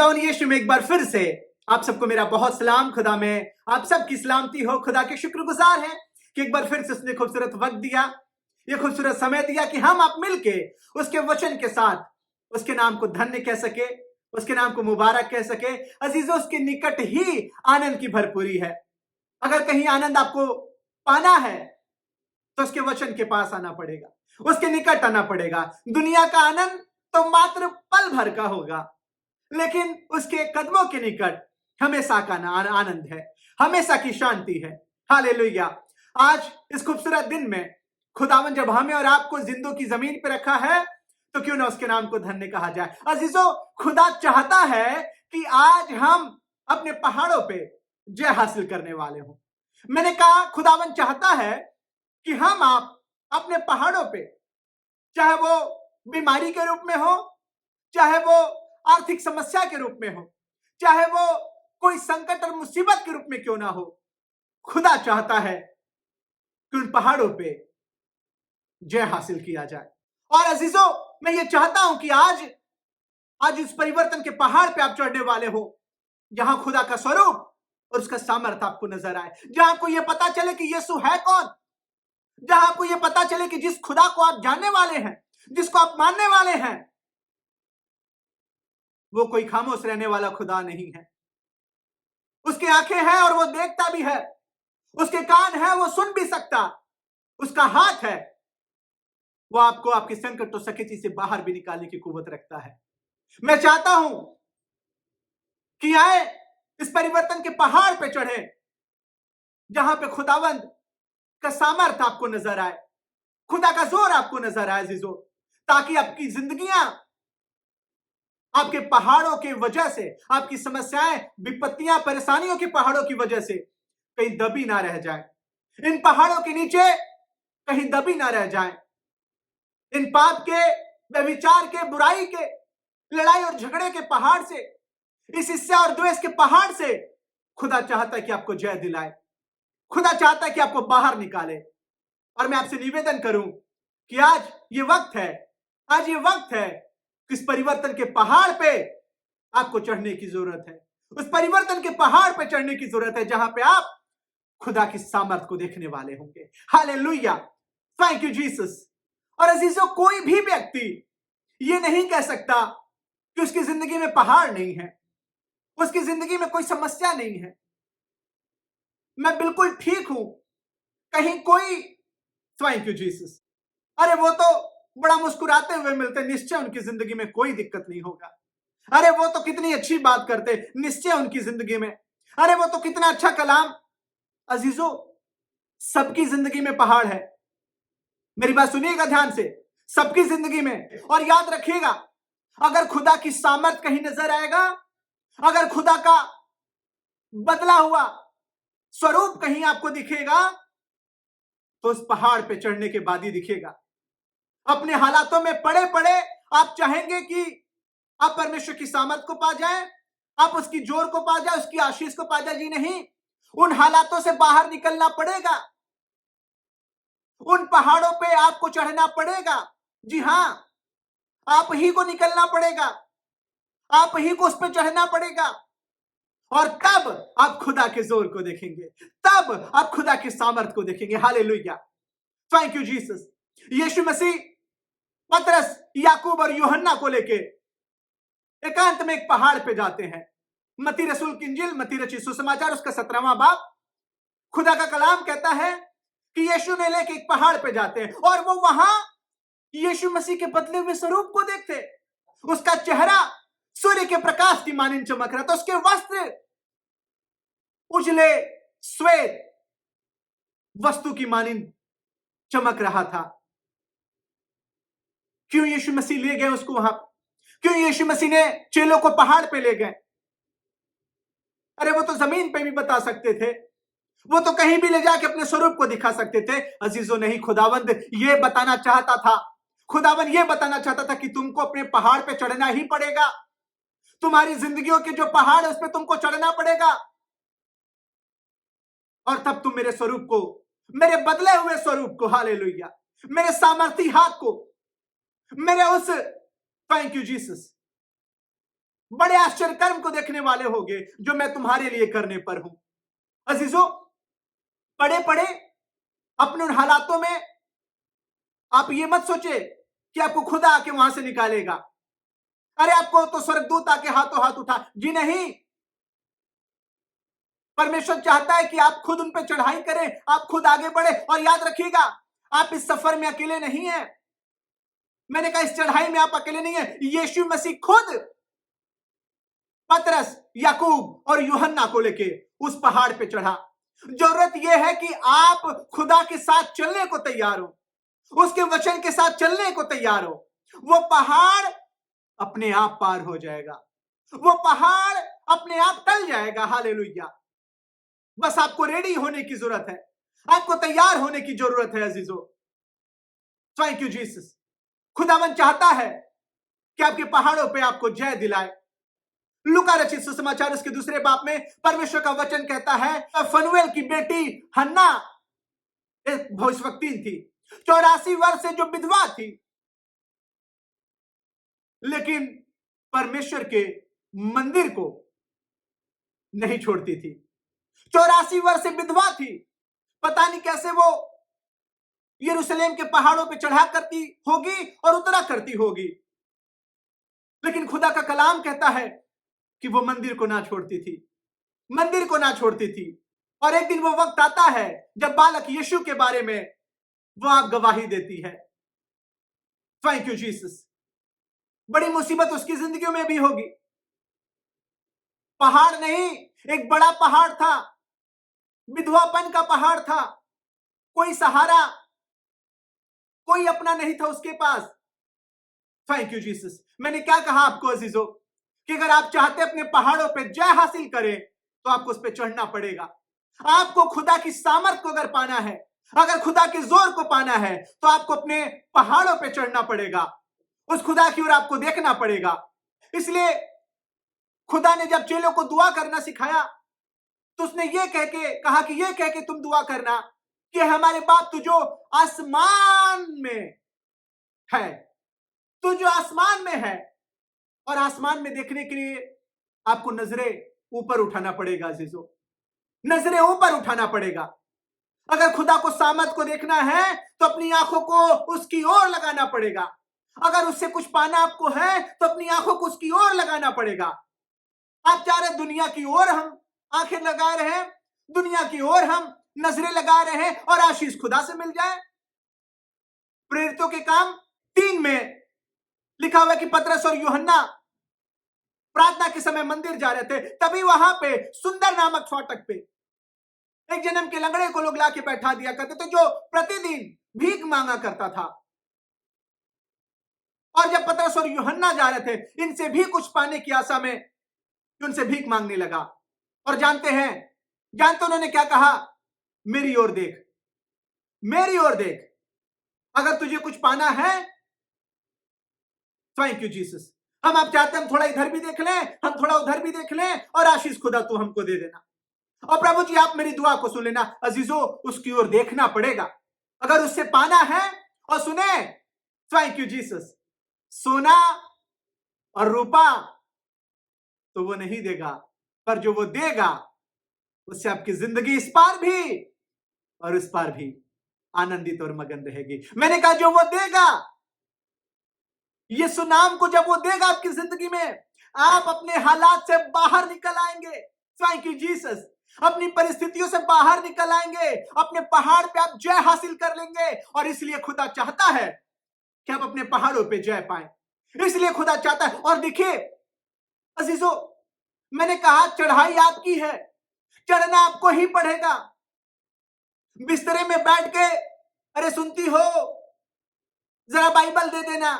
खुदावन यीशु में एक बार फिर से आप सबको मेरा बहुत सलाम। खुदा में आप सबकी सलामती हो। खुदा के शुक्रगुजार हैं कि एक बार फिर से उसने खूबसूरत वक्त दिया, ये खूबसूरत समय दिया कि हम आप मिलके उसके वचन के साथ उसके नाम को धन्य कह सके, उसके नाम को मुबारक कह सके। अजीजों, उसके निकट ही आनंद की भरपूरी है। अगर कहीं आनंद आपको पाना है तो उसके वचन के पास आना पड़ेगा, उसके निकट आना पड़ेगा। दुनिया का आनंद तो मात्र पल भर का होगा, लेकिन उसके कदमों के निकट हमेशा का आनंद है, हमेशा की शांति है। हालेलुया। आज इस खूबसूरत दिन में खुदावन जब हमें और आपको जिंदों की जमीन पे रखा है तो क्यों ना उसके नाम को धन्य कहा जाए। अजीजों, खुदा चाहता है कि आज हम अपने पहाड़ों पे जय हासिल करने वाले हों। मैंने कहा खुदावन चाहता है कि हम आप अपने पहाड़ों पे, चाहे वो बीमारी के रूप में हो, चाहे वो आर्थिक समस्या के रूप में हो, चाहे वो कोई संकट और मुसीबत के रूप में क्यों ना हो, खुदा चाहता है कि उन पहाड़ों पे जय हासिल किया जाए। और अजीजों, मैं ये चाहता हूं कि आज इस परिवर्तन के पहाड़ पे आप चढ़ने वाले हो, जहां खुदा का स्वरूप और उसका सामर्थ्य आपको नजर आए, जहां आपको यह पता चले कि यीशु है कौन, जहां आपको यह पता चले कि जिस खुदा को आप जानने वाले हैं, जिसको आप मानने वाले हैं, वो कोई खामोश रहने वाला खुदा नहीं है। उसकी आंखें हैं और वो देखता भी है, उसके कान हैं, वो सुन भी सकता, उसका हाथ है, वो आपको आपके संकट और सकेती से बाहर भी निकालने की कुव्वत रखता है। मैं चाहता हूं कि आए इस परिवर्तन के पहाड़ पे चढ़े, जहां पे खुदावंद का सामर्थ्य आपको नजर आए, खुदा का जोर आपको नजर आए अजीजों, ताकि आपकी जिंदगियां आपके पहाड़ों की वजह से, आपकी समस्याएं, विपत्तियां, परेशानियों के पहाड़ों की वजह से कहीं दबी ना रह जाए। इन पहाड़ों के नीचे कहीं दबी ना रह जाए। इन पाप के, व्यभिचार के, बुराई के, लड़ाई और झगड़े के पहाड़ से, इस हिस्सा और द्वेष के पहाड़ से खुदा चाहता है कि आपको जय दिलाए, खुदा चाहता है कि आपको बाहर निकाले। और मैं आपसे निवेदन करूं कि आज ये वक्त है, आज ये वक्त है कि इस परिवर्तन के पहाड़ पे आपको चढ़ने की जरूरत है। उस परिवर्तन के पहाड़ पे चढ़ने की जरूरत है जहां पे आप खुदा की सामर्थ को देखने वाले होंगे। Hallelujah, thank you Jesus. और अजीजों, कोई भी व्यक्ति ये नहीं कह सकता कि उसकी जिंदगी में पहाड़ नहीं है, उसकी जिंदगी में कोई समस्या नहीं है, मैं बिल्कुल ठीक हूं, कहीं कोई, थैंक यू जीसस, अरे वो तो बड़ा मुस्कुराते हुए मिलते, निश्चय उनकी जिंदगी में कोई दिक्कत नहीं होगा। अरे वो तो कितनी अच्छी बात करते, निश्चय उनकी जिंदगी में, अरे वो तो कितना अच्छा कलाम। अजीजों, सबकी जिंदगी में पहाड़ है, मेरी बात सुनिएगा ध्यान से, सबकी जिंदगी में। और याद रखिएगा, अगर खुदा की सामर्थ कहीं नजर आएगा, अगर खुदा का बदला हुआ स्वरूप कहीं आपको दिखेगा, तो उस पहाड़ पे चढ़ने के बाद ही दिखेगा। अपने हालातों में पड़े पड़े आप चाहेंगे कि आप परमेश्वर की सामर्थ को पा जाएं, आप उसकी जोर को पा जाए, उसकी आशीष को पा जाए। जी नहीं, उन हालातों से बाहर निकलना पड़ेगा, उन पहाड़ों पे आपको चढ़ना पड़ेगा। जी हां, आप ही को निकलना पड़ेगा, आप ही को उस पर चढ़ना पड़ेगा। और तब आप खुदा के जोर को देखेंगे, तब आप खुदा की सामर्थ को देखेंगे। Hallelujah, thank you Jesus. यीशु मसीह पतरस, याकूब और यूहन्ना को लेके एकांत में एक पहाड़ पे जाते हैं। मत्ती रसूल की इंजील, मत्ती रची सुसमाचार, उसका 17वां बाब, खुदा का कलाम कहता है कि यीशु ने लेके एक पहाड़ पे जाते हैं और वो वहां यीशु मसीह के बदले हुए स्वरूप को देखते। उसका चेहरा सूर्य के प्रकाश की मानिंद चमक रहा था, उसके वस्त्र उजले श्वेत वस्तु की मानिंद चमक रहा था। क्यों यीशु मसीह ले गए उसको वहां? क्यों यीशु मसीह ने चेलों को पहाड़ पे ले गए? अरे वो तो जमीन पे भी बता सकते थे, वो तो कहीं भी ले जाके अपने स्वरूप को दिखा सकते थे। अजीजों, नहीं, खुदावंद ये बताना चाहता था, खुदावंद ये बताना चाहता था कि तुमको अपने पहाड़ पे चढ़ना ही पड़ेगा। तुम्हारी जिंदगियों के जो पहाड़ है उस पर तुमको चढ़ना पड़ेगा, और तब तुम मेरे स्वरूप को, मेरे बदले हुए स्वरूप को, हालेलुया, मेरे सामर्थी हाथ को, मेरे उस, थैंक यू जीसस, बड़े आश्चर्य कर्म को देखने वाले होगे जो मैं तुम्हारे लिए करने पर हूं। अजीजों, पड़े पड़े अपने उन हालातों में आप ये मत सोचे कि आपको खुदा आके वहां से निकालेगा। अरे आपको तो स्वर्गदूत आके हाथों हाथ उठा, जी नहीं। परमेश्वर चाहता है कि आप खुद उन पे चढ़ाई करें, आप खुद आगे बढ़े। और याद रखिएगा, आप इस सफर में अकेले नहीं हैं। मैंने कहा इस चढ़ाई में आप अकेले नहीं हैं। यीशु मसीह खुद पतरस, याकूब और यूहन्ना को लेके उस पहाड़ पे चढ़ा। जरूरत यह है कि आप खुदा के साथ चलने को तैयार हो, उसके वचन के साथ चलने को तैयार हो। वो पहाड़ अपने आप पार हो जाएगा, वो पहाड़ अपने आप टल जाएगा। हालेलुया। बस आपको रेडी होने की जरूरत है, आपको तैयार होने की जरूरत है। अजीजों, थैंक यू जीसस। खुदावन चाहता है कि आपके पहाड़ों पे आपको जय दिलाए। लूका रचित सुसमाचार उसके दूसरे बाब में परमेश्वर का वचन कहता है, फनुएल की बेटी हन्ना एक भविष्यवक्ता थी, 84 वर्ष से जो विधवा थी, लेकिन परमेश्वर के मंदिर को नहीं छोड़ती थी। 84 वर्ष से विधवा थी। पता नहीं कैसे वो यरूशलेम के पहाड़ों पे चढ़ा करती होगी और उतरा करती होगी, लेकिन खुदा का कलाम कहता है कि वो मंदिर को ना छोड़ती थी, मंदिर को ना छोड़ती थी। और एक दिन वो वक्त आता है जब बालक यीशु के बारे में वो आप गवाही देती है। Thank you Jesus. बड़ी मुसीबत उसकी जिंदगी में भी होगी। पहाड़ नहीं, एक बड़ा पहाड़ था, विधवापन का पहाड़ था। कोई सहारा, कोई अपना नहीं था उसके पास। Thank you Jesus. मैंने क्या कहा आपको अजीजों, कि अगर आप चाहते अपने पहाड़ों पे जय हासिल करें तो आपको उस पे चढ़ना पड़ेगा। आपको खुदा की सामर्थ को अगर पाना है, अगर खुदा के जोर को पाना है, तो आपको अपने पहाड़ों पे चढ़ना पड़ेगा, उस खुदा की ओर आपको देखना पड़ेगा। इसलिए खुदा ने जब चेलों को दुआ करना सिखाया तो उसने ये कह के कहा कि ये कह के तुम दुआ करना कि हमारे बाप तू जो आसमान में है, तू जो आसमान में है। और आसमान में देखने के लिए आपको नजरें ऊपर उठाना पड़ेगा अजीजों, नजरें ऊपर उठाना पड़ेगा। अगर खुदा को सामर्थ को देखना है तो अपनी आंखों को उसकी ओर लगाना पड़ेगा। अगर उससे कुछ पाना आपको है तो अपनी आंखों को उसकी ओर लगाना पड़ेगा। आप चाह रहे दुनिया की ओर हम आंखें लगा रहे हैं, दुनिया की ओर हम नजरें लगा रहे हैं और आशीष खुदा से मिल जाए। प्रेरितों के काम 3 में लिखा हुआ कि पतरस और यूहन्ना प्रार्थना के समय मंदिर जा रहे थे। तभी वहां पे सुंदर नामक फाटक पे एक जन्म के लंगड़े को लोग लाके बैठा दिया करते थे, जो प्रतिदिन भीख मांगा करता था। और जब पतरस और यूहन्ना जा रहे थे इनसे भी कुछ पाने की आशा में, उनसे भीख मांगने लगा। और जानते उन्होंने क्या कहा? मेरी ओर देख, मेरी ओर देख, अगर तुझे कुछ पाना है। Thank you Jesus. आप चाहते हैं हम थोड़ा इधर भी देख लें, हम थोड़ा उधर भी देख लें, और आशीष खुदा तू हमको दे देना। और प्रभु जी आप मेरी दुआ को सुन लेना। अजीजों, उसकी ओर देखना पड़ेगा अगर उससे पाना है। और सुने, थैंक यू जीसस, सोना और रूपा तो वो नहीं देगा, पर जो वो देगा उससे आपकी जिंदगी इस पार भी और उस पार भी आनंदित और मगन रहेगी। मैंने कहा जो वो देगा, यीशु नाम को जब वो देगा आपकी जिंदगी में, आप अपने हालात से बाहर निकल आएंगे। Thank you Jesus. अपनी परिस्थितियों से बाहर निकल आएंगे, अपने पहाड़ पे आप जय हासिल कर लेंगे। और इसलिए खुदा चाहता है कि आप अपने पहाड़ों पे जय पाएं, इसलिए खुदा चाहता है। और देखिए अजीजों, मैंने कहा चढ़ाई आपकी है, चढ़ना आपको ही पड़ेगा। बिस्तरे में बैठ के अरे सुनती हो, जरा बाइबल दे देना,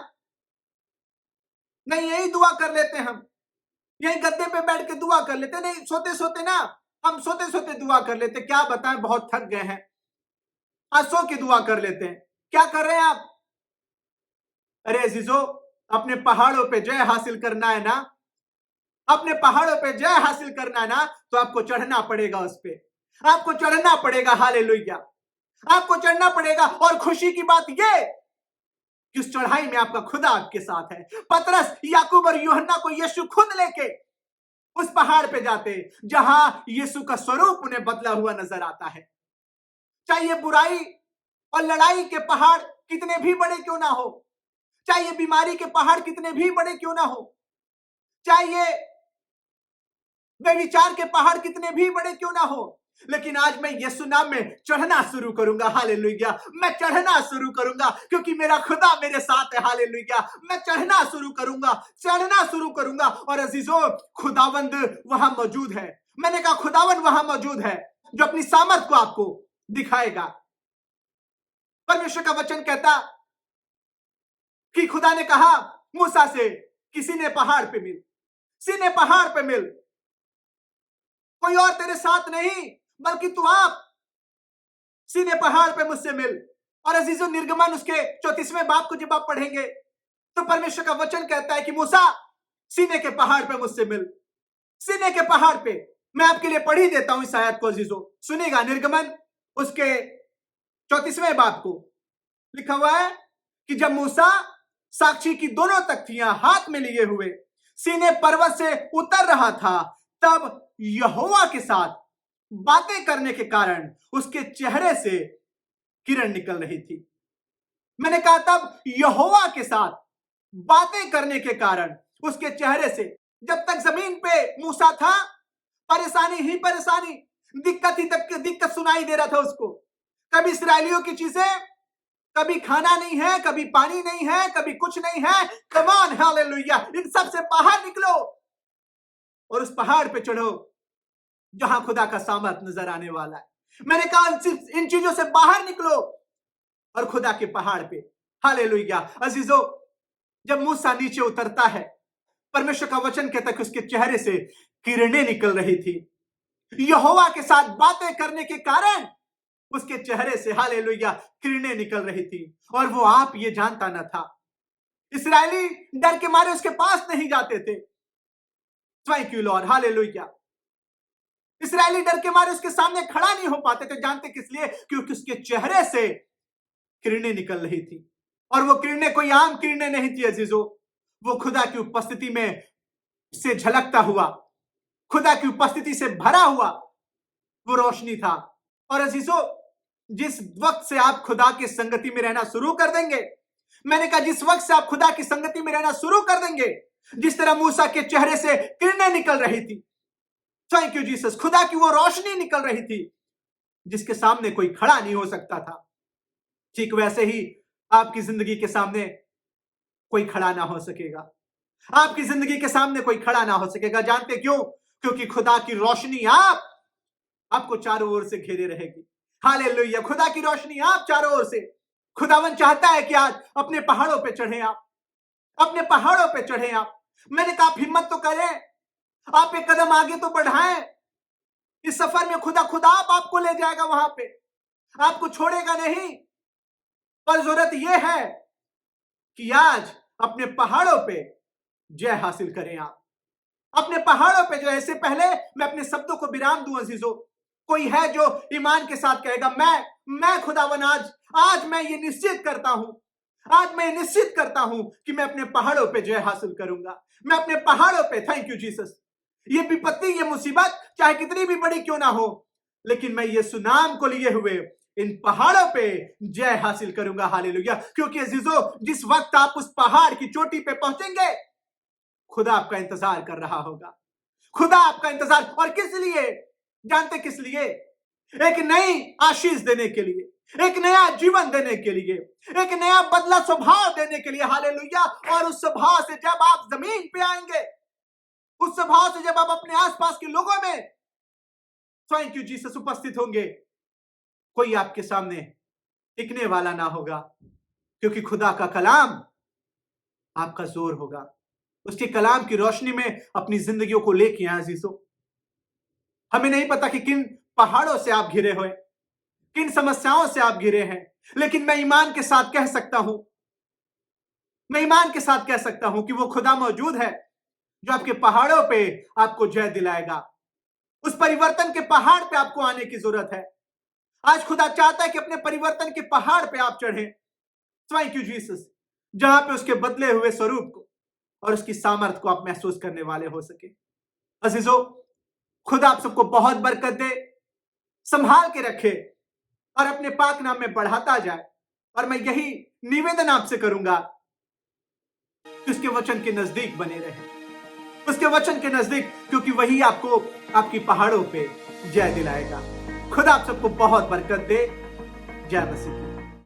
नहीं यही दुआ कर लेते, हम यही गद्दे पे बैठ के दुआ कर लेते, नहीं सोते सोते ना, हम सोते सोते दुआ कर लेते। क्या बताएं, बहुत थक गए हैं, आज सो के दुआ कर लेते हैं। क्या कर रहे हैं आप? अरे अजीजों, अपने पहाड़ों पे जय हासिल करना है ना, अपने पहाड़ों पे जय हासिल करना है ना, तो आपको चढ़ना पड़ेगा उस पे, आपको चढ़ना पड़ेगा। हालेलुया, आपको चढ़ना पड़ेगा। और खुशी की बात ये कि उस चढ़ाई में आपका खुदा आपके साथ है। पतरस, याकूब और यूहन्ना को यीशु खुद लेके उस पहाड़ पे जाते जहां यीशु का स्वरूप उन्हें बदला हुआ नजर आता है। चाहे बुराई और लड़ाई के पहाड़ कितने भी बड़े क्यों ना हो, चाहे बीमारी के पहाड़ कितने भी बड़े क्यों ना हो, चाहे व्यभिचार के पहाड़ कितने भी बड़े क्यों ना हो, लेकिन आज मैं यीशु नाम में चढ़ना शुरू करूंगा। हालेलुया। मैं चढ़ना शुरू करूंगा क्योंकि मेरा खुदा मेरे साथ है। हालेलुया। मैं चढ़ना शुरू करूंगा। और अजीजों, खुदावंद वहां मौजूद है। मैंने कहा खुदावंद वहां मौजूद है जो अपनी सामर्थ को आपको दिखाएगा। परमेश्वर का वचन कहता कि खुदा ने कहा मूसा से कि सीने पहाड़ पे मिल, सीने पहाड़ पे मिल, कोई और तेरे साथ नहीं बल्कि तू आप सीने पहाड़ पे मुझसे मिल। और अजीजों, निर्गमन उसके 34वें बाब को जब आप पढ़ेंगे तो परमेश्वर का वचन कहता है कि मूसा सीने के पहाड़ पे मुझसे मिल, सीने के पहाड़ पे। मैं आपके लिए पढ़ ही देता हूं इस आयत को अजीजों, सुनिएगा। निर्गमन उसके 34वें बाब को लिखा हुआ है कि जब मूसा साक्षी की दोनों तख्तियां हाथ में लिए हुए सीने पर्वत से उतर रहा था, तब यहोवा के साथ बातें करने के कारण उसके चेहरे से किरण निकल रही थी। मैंने कहा तब यहोवा के साथ बातें करने के कारण उसके चेहरे से। जब तक जमीन पे मूसा था, परेशानी ही परेशानी, दिक्कत ही दिक्कत सुनाई दे रहा था उसको। कभी इस्राएलियों की चीजें, कभी खाना नहीं है, कभी पानी नहीं है, कभी कुछ नहीं है। Come on, hallelujah. इन सब से बाहर निकलो और उस पहाड़ पे चढ़ो जहां खुदा का सामर्थ नजर आने वाला है। मैंने कहा इन चीजों से बाहर निकलो और खुदा के पहाड़ पे। हालेलुया। अजीजों, जब मूसा नीचे उतरता है, परमेश्वर का वचन कहता है कि उसके चेहरे से किरणें निकल रही थी। यहोवा के साथ बातें करने के कारण उसके चेहरे से, हालेलुया, किरणें निकल रही थी। और वो आप ये जानता न था। इस्राएली डर के मारे उसके पास नहीं जाते थे। Thank you Lord, hallelujah. इस्राएली डर के मारे उसके सामने खड़ा नहीं हो पाते थे। जानते किस लिए? क्योंकि उसके चेहरे से किरणें निकल रही थी। और वो किरणें कोई आम किरणें नहीं थी अजीजों, वो खुदा की उपस्थिति में से झलकता हुआ, खुदा की उपस्थिति से भरा हुआ वो रोशनी था। और अजीजों, जिस वक्त से आप खुदा की संगति में रहना शुरू कर देंगे, मैंने कहा जिस वक्त से आप खुदा की संगति में रहना शुरू कर देंगे, जिस तरह मूसा के चेहरे से किरणें निकल रही थी, थैंक यू जीसस, खुदा की वो रोशनी निकल रही थी जिसके सामने कोई खड़ा नहीं हो सकता था, ठीक वैसे ही आपकी जिंदगी के सामने कोई खड़ा ना हो सकेगा। आपकी जिंदगी के सामने कोई खड़ा ना हो सकेगा। जानते क्यों? क्योंकि खुदा की रोशनी आपको चारों ओर से घेरे रहेगी। हालेलुया। खुदा की रोशनी आप चारों ओर से। खुदावन चाहता है कि आज अपने पहाड़ों पे चढ़े आप, अपने पहाड़ों पे चढ़े आप। मैंने कहा आप हिम्मत तो करें, आप एक कदम आगे तो बढ़ाएं। इस सफर में खुदा आपको ले जाएगा वहां पे, आपको छोड़ेगा नहीं। पर जरूरत यह है कि आज अपने पहाड़ों पे जय हासिल करें। आप अपने पहाड़ों पे जय। इससे पहले मैं अपने शब्दों को विराम दूं अजीजों, कोई है जो ईमान के साथ कहेगा मैं खुदावन आज मैं ये निश्चित करता हूं, आज मैं निश्चित करता हूं कि मैं अपने पहाड़ों पे जय हासिल करूंगा। मैं अपने पहाड़ों पे, थैंक यू जीसस, ये विपत्ति, ये मुसीबत चाहे कितनी भी बड़ी क्यों ना हो, लेकिन मैं यीशु नाम को लिए हुए इन पहाड़ों पे जय हासिल करूंगा। हालेलुया। क्योंकि अजीजों, जिस वक्त आप उस पहाड़ की चोटी पे पहुंचेंगे, खुदा आपका इंतजार कर रहा होगा। खुदा आपका इंतजार, और किस लिए? जानते किस लिए? एक नई आशीष देने के लिए, एक नया जीवन देने के लिए, एक नया बदला स्वभाव देने के लिए। हालेलुया। और उस स्वभाव से जब आप जमीन पे आएंगे, उस स्वभाव से जब आप अपने आसपास के लोगों में, थैंक यू जीसस, उपस्थित होंगे, कोई आपके सामने टिकने वाला ना होगा। क्योंकि खुदा का कलाम आपका जोर होगा। उसके कलाम की रोशनी में अपनी जिंदगियों को लेके आए अजीजों। हमें नहीं पता कि किन पहाड़ों से आप घिरे हुए, किन समस्याओं से आप घिरे हैं, लेकिन मैं ईमान के साथ कह सकता हूं, मैं ईमान के साथ कह सकता हूं कि वो खुदा मौजूद है जो आपके पहाड़ों पे आपको जय दिलाएगा। उस परिवर्तन के पहाड़ पे आपको आने की जरूरत है। आज खुदा चाहता है कि अपने परिवर्तन के पहाड़ पे आप चढ़े। Thank you Jesus. जहां पे उसके बदले हुए स्वरूप को और उसकी सामर्थ्य को आप महसूस करने वाले हो सके। अजीजों, खुदा आप सबको बहुत बरकत दे, संभाल के रखे और अपने पाक नाम में बढ़ाता जाए। और मैं यही निवेदन आपसे करूंगा कि उसके वचन के नजदीक बने रहे, उसके वचन के नजदीक, क्योंकि वही आपको आपकी पहाड़ों पे जय दिलाएगा। खुदा आप सबको बहुत बरकत दे। जय मसीह।